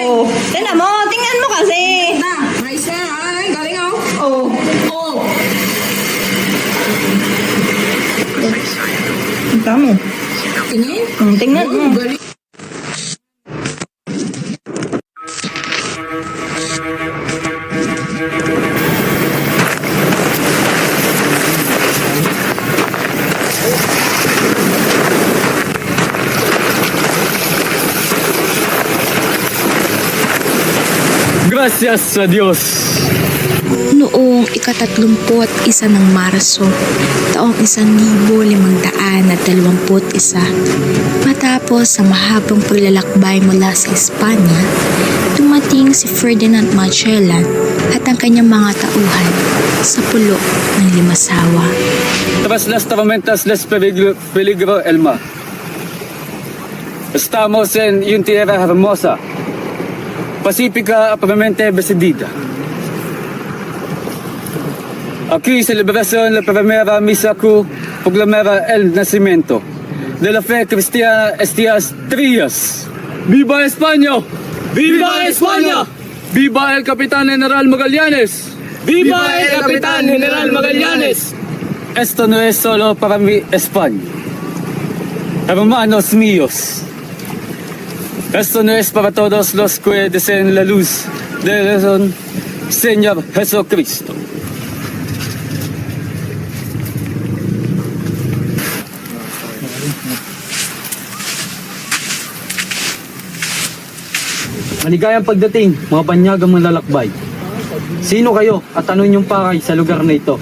Oh, tingnan mo, tingnan mo kasi. Na, nice na. Ay, galing ako. Oh, Oh. ang dami. Tingin? Tingnan mo. Oh, galing. Gracias sa Diyos. Noong ika-31 ng Marso, taong 1521, matapos ang mahabang paglalakbay mula sa Espanya, dumating si Ferdinand Magellan at ang kanyang mga tauhan sa pulo ng Limasawa. Tras las tormentas les peligro el mar. Estamos en una tierra hermosa, pacífica, ampliamente bendecida. Aquí celebración la primera misa que proclamaba el nacimiento de la fe cristiana estos días. ¡Viva España! ¡Viva España! ¡Viva el Capitán General Magallanes! ¡Viva el Capitán General Magallanes! Esto no es solo para mi España, hermanos míos. Esto no es para todos los que desean la luz del Señor Jesucristo. Maligayang pagdating, mga banyagang manlalakbay. Sino kayo at ano inyong pakay sa lugar na ito?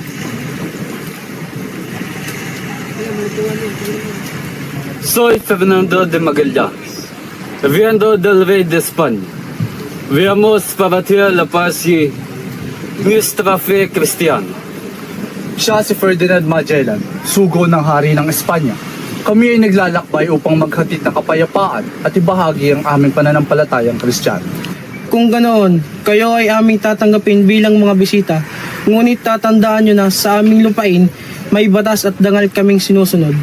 Soy Fernando de Magallanes, viendo del Rey de España. Veamos para tirar la paz y nuestra fe cristiana. Siya si Ferdinand Magellan, sugo ng hari ng Espanya. Kami ay naglalakbay upang maghatid ng kapayapaan at ibahagi ang aming pananampalatayang Kristiyano. Kung ganoon, kayo ay aming tatanggapin bilang mga bisita. Ngunit tatandaan nyo na sa aming lupain, may batas at dangal kaming sinusunod.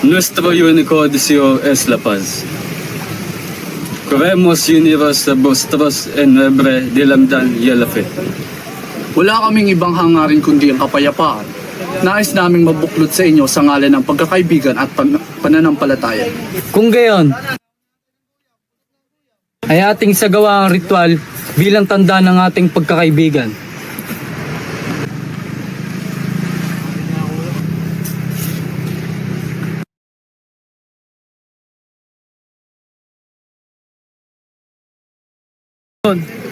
Nuestro único deseo es la paz. Queremos uniros a vosotros en nombre de la verdad y la fe. Wala kaming ibang hangarin kundi ang kapayapaan. Nais naming mabuklod sa inyo sa ngalan ng pagkakaibigan at pananampalataya. Kung gayon, ay ating sagawa ang ritual bilang tanda ng ating pagkakaibigan.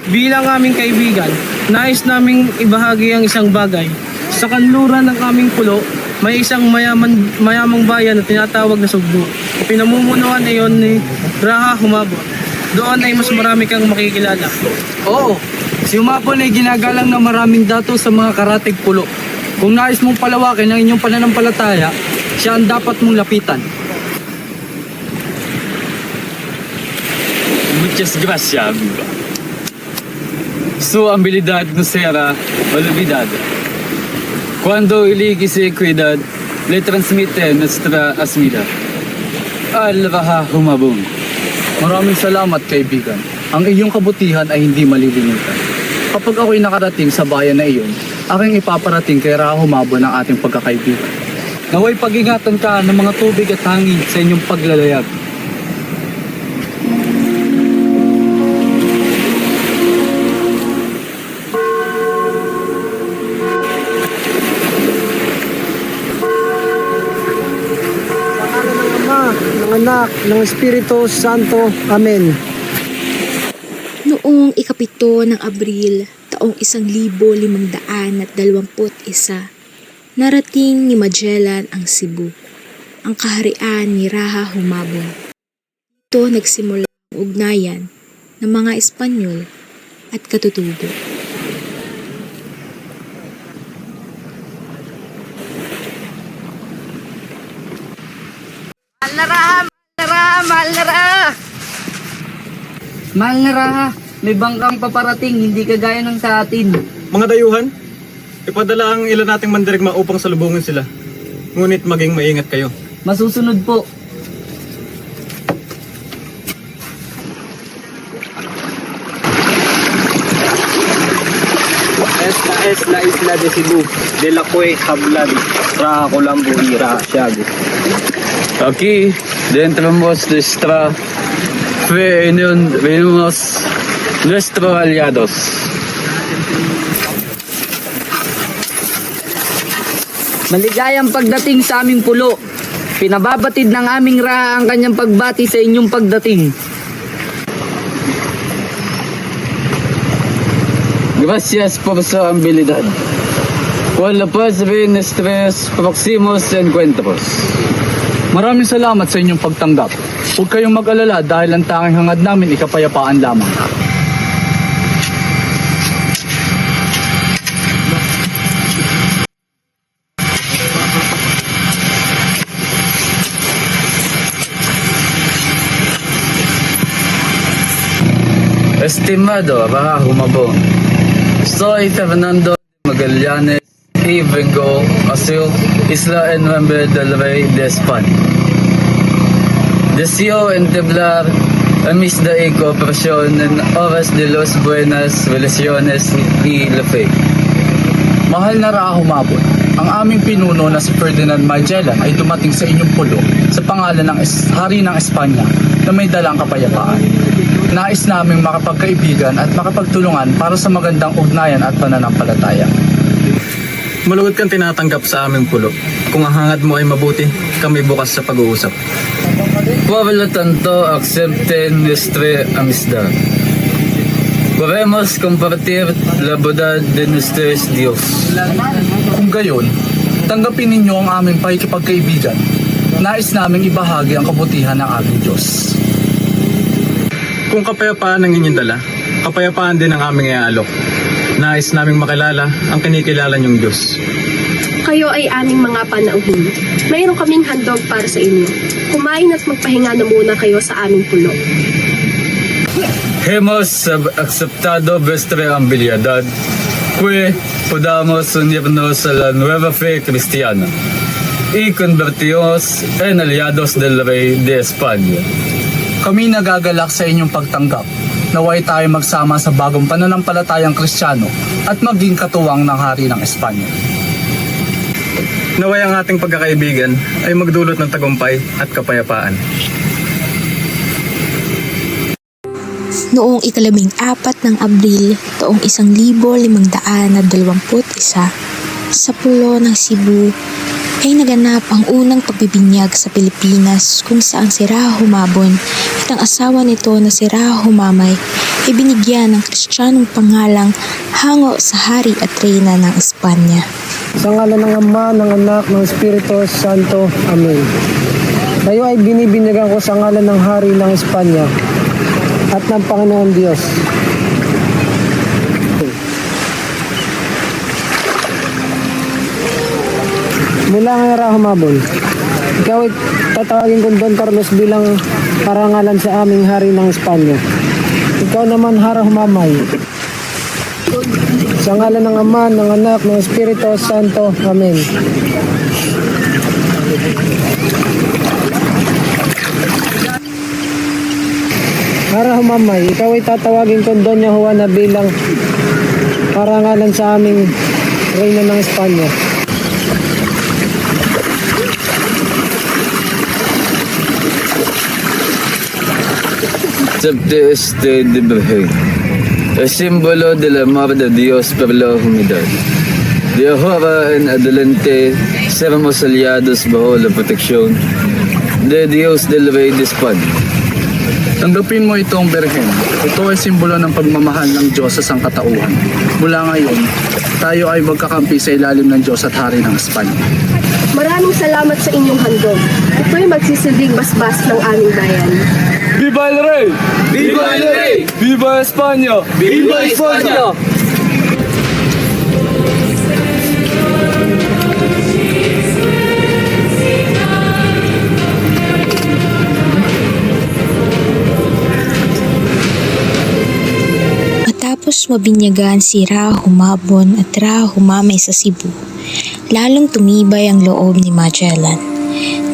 Bilang aming kaibigan, nais naming ibahagi ang isang bagay. Sa kanluran ng aming pulo, may isang mayamang bayan na tinatawag na Sugbo. Pinamumunuan na yon ni Raha Humabon. Doon ay mas marami kang makikilala. Oo, si Humabon ay ginagalang ng maraming dato sa mga karatig pulo. Kung nais mong palawakin ang inyong pananampalataya, siya ang dapat mong lapitan. Muchas gracias, amigo. Su habilidad no será olvidada. Cuando elige seguridad, le transmite nuestra asmida. Al-Raha Humabon. Maraming salamat, kaibigan. Ang iyong kabutihan ay hindi malilimutan. Kapag ako'y nakarating sa bayan na iyon, aking ipaparating kay Raha Humabon ang ating pagkakaibigan. Naway pag-ingatan ka ng mga tubig at hangin sa inyong paglalayag. Ng Anak, ng Espiritu Santo. Amen. Noong ika-7 ng Abril, taong 1521, narating ni Magellan ang Cebu, ang kaharian ni Raha Humabon. Ito nagsimula ang ugnayan ng mga Espanyol at katutubo. Mahal na Raha, may bangkang paparating, hindi kagaya ng sa atin. Mga dayuhan, ipadala ang ilan nating mandirigma upang salubungin sila. Ngunit maging maingat kayo. Masusunod po. es la isla de Cebu, de la Cue Hablad, Tra Colombo y Siago. Aquí, dentro de nuestra reunión, venimos nuestros aliados. Maligayang pagdating sa aming pulo. Pinababatid ng aming Ra ang kanyang pagbati sa inyong pagdating. Gracias por su amabilidad. Por la paz de nuestros próximos encuentros. Maraming salamat sa inyong pagtanggap. Huwag kayong mag-alala dahil ang tanging hangad namin ikapayapaan lamang. Estimado Raja Humabon, soy Fernando Magallanes y vengo a su isla en nombre del rey de España. Deseo entablar amistad y cooperación en aras de las buenas relaciones y la fe. Mahal na Ra Humabon, ang aming pinuno na si Ferdinand Magellan ay dumating sa inyong pulo sa pangalan ng Hari ng Espanya na may dalang kapayapaan. Nais naming makapagkaibigan at makapagtulungan para sa magandang ugnayan at pananampalataya. Malugod kang tinatanggap sa aming pulo. Kung ang hangad mo ay mabuti, kami bukas sa pag-uusap. Por lo tanto, acepten nuestra amistad. Podemos compartir la bondad de nuestro Dios. Kung gayon, tanggapin ninyo ang aming pakikipagkaibigan. Nais naming ibahagi ang kabutihan ng aming Diyos. Kung kapayapaan ang inyong dala, kapayapaan din ang aming iaalok. Nais naming makilala ang kinikilala niyong Diyos. Kayo ay aming mga panauhin. Mayroon kaming handog para sa inyo. Kumain at magpahinga na muna kayo sa aming pulo. Hemos aceptado vuestra amabilidad, que podamos unirnos a la nueva fe cristiana y convertirnos en aliados del rey de España. Kami nagagalak sa inyong pagtanggap. Naway tayo magsama sa bagong pananampalatayang Kristiyano at maging katuwang ng Hari ng Espanya. Naway ang ating pagkakaibigan ay magdulot ng tagumpay at kapayapaan. Noong 14 ng Abril taong 1521 sa pulo ng Cebu ay naganap ang unang pagbibinyag sa Pilipinas kung saan si Ra Humabon at ang asawa nito na si Ra Humamay ay binigyan ng Kristiyanong pangalang hango sa hari at reyna ng Espanya. Sa ngalan ng Ama, ng Anak, ng Espiritu Santo. Amen. Kayo ay binibinyagan ko sa ngalan ng Hari ng Espanya at ng Panginoon Diyos. Mula nga Ra Humabon, ikaw ay tatawagin kong Don Carlos bilang parangalan sa aming Hari ng Espanya. Ikaw naman, Ra Humamay. Sa ngalan ng Ama, ng Anak, ng Espiritu Santo. Amen. Ra Humamay, ikaw ay tatawagin kong Doña Juana bilang parangalan sa aming Reyna ng Espanya. Acepte este de Virgen, el símbolo del amor de Dios por la humanidad. De ahora en adelante seremos aliados bajo la protección de Dios del Rey de España. Tanggapin mo itong Birhen. Ito ay simbolo ng pagmamahal ng Diyos sa sangkatauhan. Mula ngayon, tayo ay magkakampi sa ilalim ng Diyos at Hari ng Espanya. Maraming salamat sa inyong handog. Ito'y magsisilbing basbas ng aming bayan. ¡Viva el Rey! ¡Viva el Rey! ¡Viva España! ¡Viva España! Matapos mabinyagan si Ra Humabon at Ra Humamay sa Cebu, lalong tumibay ang loob ni Magellan.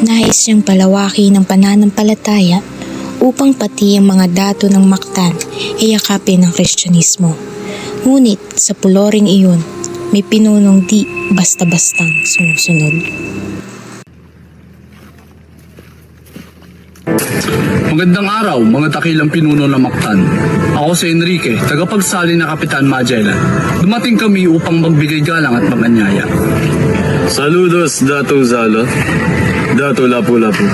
Nais niyang palawaki ng pananampalataya upang pati ang mga dato ng Mactan ay yakapin ng Kristyanismo. Ngunit sa puloring iyon, may pinunong di basta-bastang sumusunod. Magandang araw, mga dakilang pinuno ng Mactan. Ako si Enrique, tagapagsali na Kapitan Magellan. Dumating kami upang magbigay galang at maganyaya. Saludos, Dato Zalo. Dato Lapu-Lapu.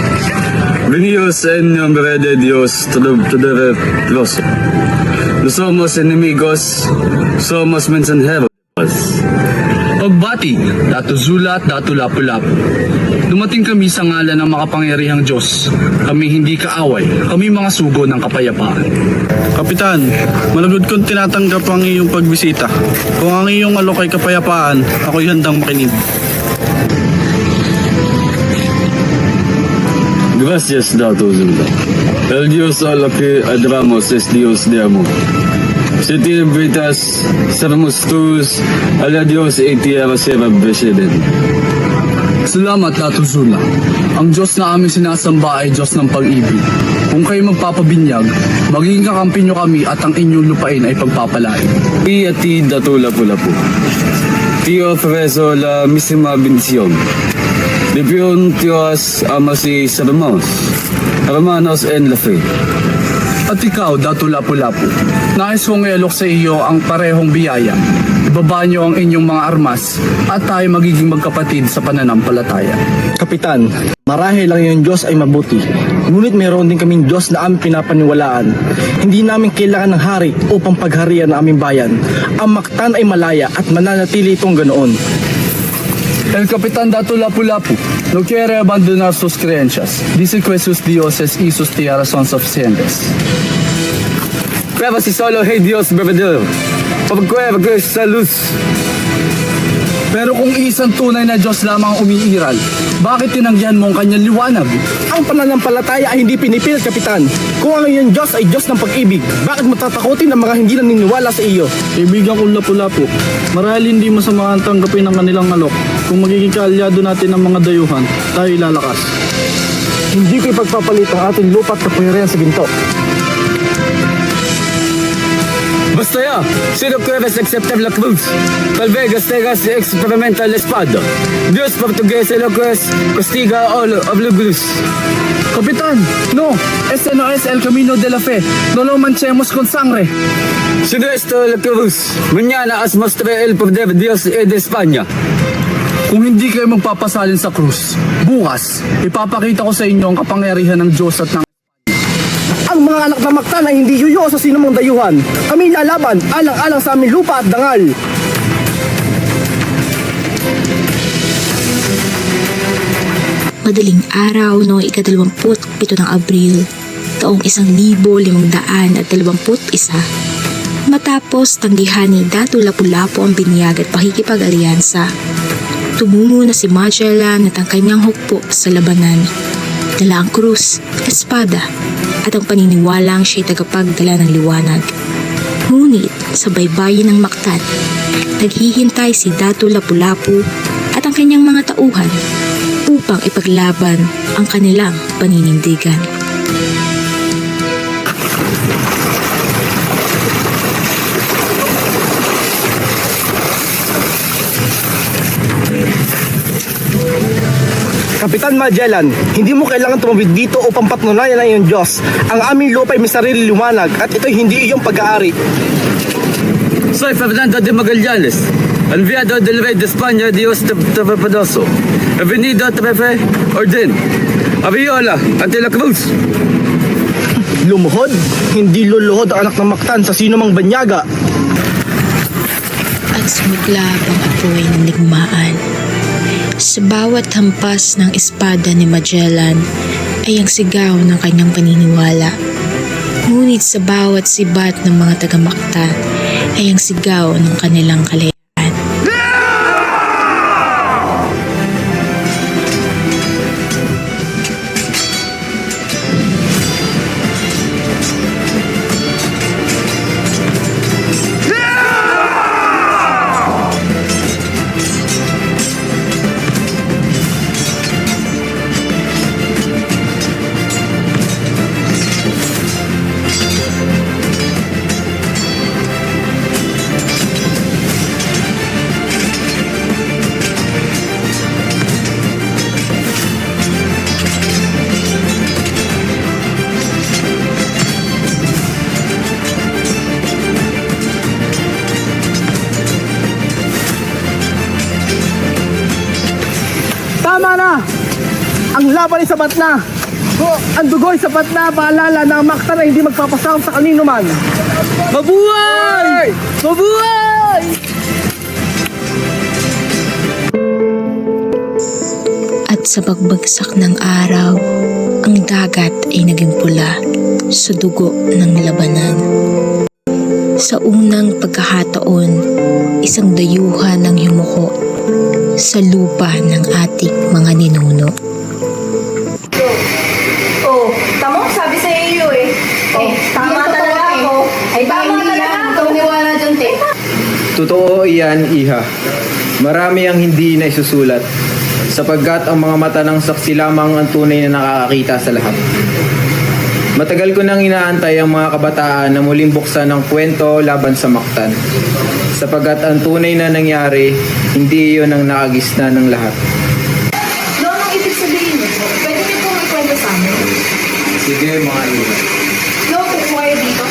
Venidos en nombre de Dios Todopoderoso. No somos enemigos, somos mensajeros. Pagbati, Dato Zula at Dato Lapu-Lapu. Dumating kami sa ngalan ng makapangyarihang Diyos. Kami hindi kaaway, kami mga sugo ng kapayapaan. Kapitan, malagod kong tinatanggap ang iyong pagbisita. Kung ang iyong alok ay kapayapaan, ako'y handang makinig. Gracias, Dato Zula. El Dios a lo que adoramos es Dios de amor. Si te invitas, seremos todos a la Dios y tierra será presidente. Salamat, Dato Zula. Ang Diyos na aming sinasamba ay Diyos ng pag-ibig. Kung kayo magpapabinyag, magiging kakampi nyo kami at ang inyong lupain ay pagpapalain. Y a ti, Dato Lapu-Lapu. Te ofrezco la misma bendición. De Dios ama si hermanos en la fe. At ikaw, Dato Lapu-Lapu, nais kong ialok sa iyo ang parehong biyaya. Ibaba niyo ang inyong mga armas at tayo magiging magkapatid sa pananampalataya. Kapitan, marahil ang iyong Diyos ay mabuti. Ngunit mayroon din kaming Diyos na aming pinapaniwalaan. Hindi namin kailangan ng hari upang pagharian ang aming bayan. Ang Mactan ay malaya at mananatili itong ganoon. El Capitan Dato Lapu-Lapu no quiere abandonar sus creencias. Dice que sus dioses y sus tierras son suficientes. Pero si solo hay Dios verdadero, pagkuha sa luz. Pero kung isang tunay na Diyos lamang ang umiiral, bakit tinanggihan mo ang kanyang liwanag? Ang pananampalataya ay hindi pinipilit, Kapitan. Kung ang iyong Diyos ay Diyos ng pag-ibig, bakit mo tatakutin ang mga hindi naniniwala sa iyo? Kaibigan kong Lapu-Lapu, marahil hindi masama ang tanggapin ang kanilang alok. Kung magiging kaalyado natin ang mga dayuhan, tayo ilalakas. Hindi ko ipagpapalit ang ating lupa at kapangyarihan sa ginto. Basta ya, si no puedes aceptar la cruz, tal vez tengas experimenta la espada. Dios portugués lo que es castiga all of the cruz. Kapitan, no, este no es el camino de la fe. No lo manchemos con sangre. Si no esto la cruz, mañana as mostré el poder de Dios de España. Kung hindi kayo magpapasalin sa krus, bukas, ipapakita ko sa inyo ang kapangyarihan ng Diyos at ng Ang mga anak ng Mactan ay hindi yuyo sa sinumang dayuhan. Kami lalaban alang-alang sa aming lupa at dangal. Madaling araw noong ika-27 ng Abril, taong 1521, matapos tanggihan ni Dato Lapu-Lapu ang binyag at pakikipag-alyansa, tumungo na si Magellan at ang kanyang hukbo sa labanan. Dala ang krus, espada, at ang paniniwalang siya'y tagapagdala ng liwanag. Ngunit sa baybayin ng Mactan, naghihintay si Dato Lapu-Lapu at ang kanyang mga tauhan upang ipaglaban ang kanilang paninindigan. Kapitan Magellan, hindi mo kailangan tumawid dito upang patunayan ng iyong Diyos. Ang aming lupa ay may sarili liwanag at ito'y hindi iyong pag-aari. Soy Fernando de Magallanes, enviado del Rey de España, Dios Todopoderoso. He venido a traer orden, a viola ante la cruz. Lumuhod? Hindi luluhod ang anak ng Mactan sa sino mang banyaga. At sumiklab ang apoy ng digmaan. Sa bawat hampas ng espada ni Magellan ay ang sigaw ng kanyang paniniwala. Ngunit sa bawat sibat ng mga taga-Mactan ay ang sigaw ng kanilang kalayaan. nga pala sapat na. Ang dugo'y sapat na paalala na ang maktan ay hindi magpapasakop sa kanino man. Mabuhay! Mabuhay! At sa pagbagsak ng araw, ang dagat ay naging pula sa dugo ng labanan. Sa unang pagkakataon, isang dayuhan ang yumuko sa lupa ng ating mga ninuno. Oh, tama sabi sa iyo eh. Tama talaga ako. Ay, tama talaga ako. Niwala dyan, te. Totoo iyan, Iha. Marami ang hindi na isusulat, sapagkat ang mga mata ng saksi lamang ang tunay na nakakakita sa lahat. Matagal ko nang inaantay ang mga kabataan na muling buksan ng kwento laban sa Mactan, sapagkat ang tunay na nangyari, hindi iyon ang nakagisna ng lahat. No, anong ibig sabihin niyo? Pwede niyo pong ikwento sa amin? Sige mga Iha. No, kung kayo dito.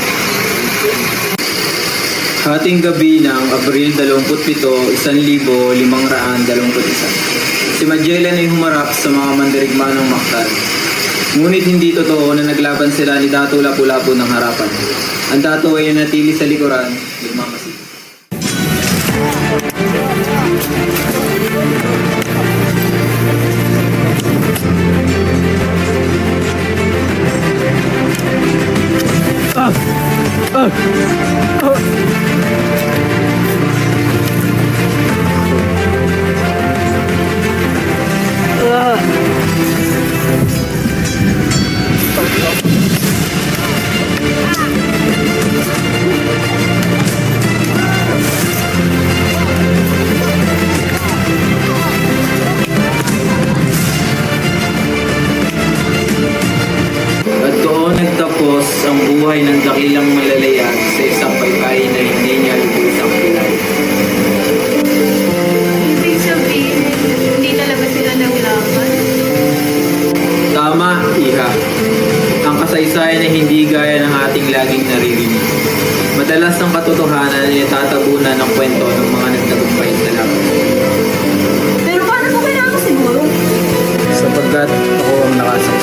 Hating gabi ng Abril 27, 1521, si Magellan ay humarap sa mga mandirigma ng Mactan. Ngunit hindi totoo na naglaban sila ni Dato Lapu-Lapu ng harapan. Ang Dato ay natili sa likuran, nagmamasid. At doon nagtapos ang buhay ng dakilang malalayan sa isang baybayin na hindi niya lubusang pinay. Ibig sabihin, hindi talaga sila naglaban. Tama, Iha. Ang kasaysayan ay hindi gaya ng ating laging naririnig. Madalas ang katotohanan ay tatabunan ng kwento ng mga nagtagumpay sa laban. Pero paano po kailangan siguro? Sapagkat ako ang nakasama.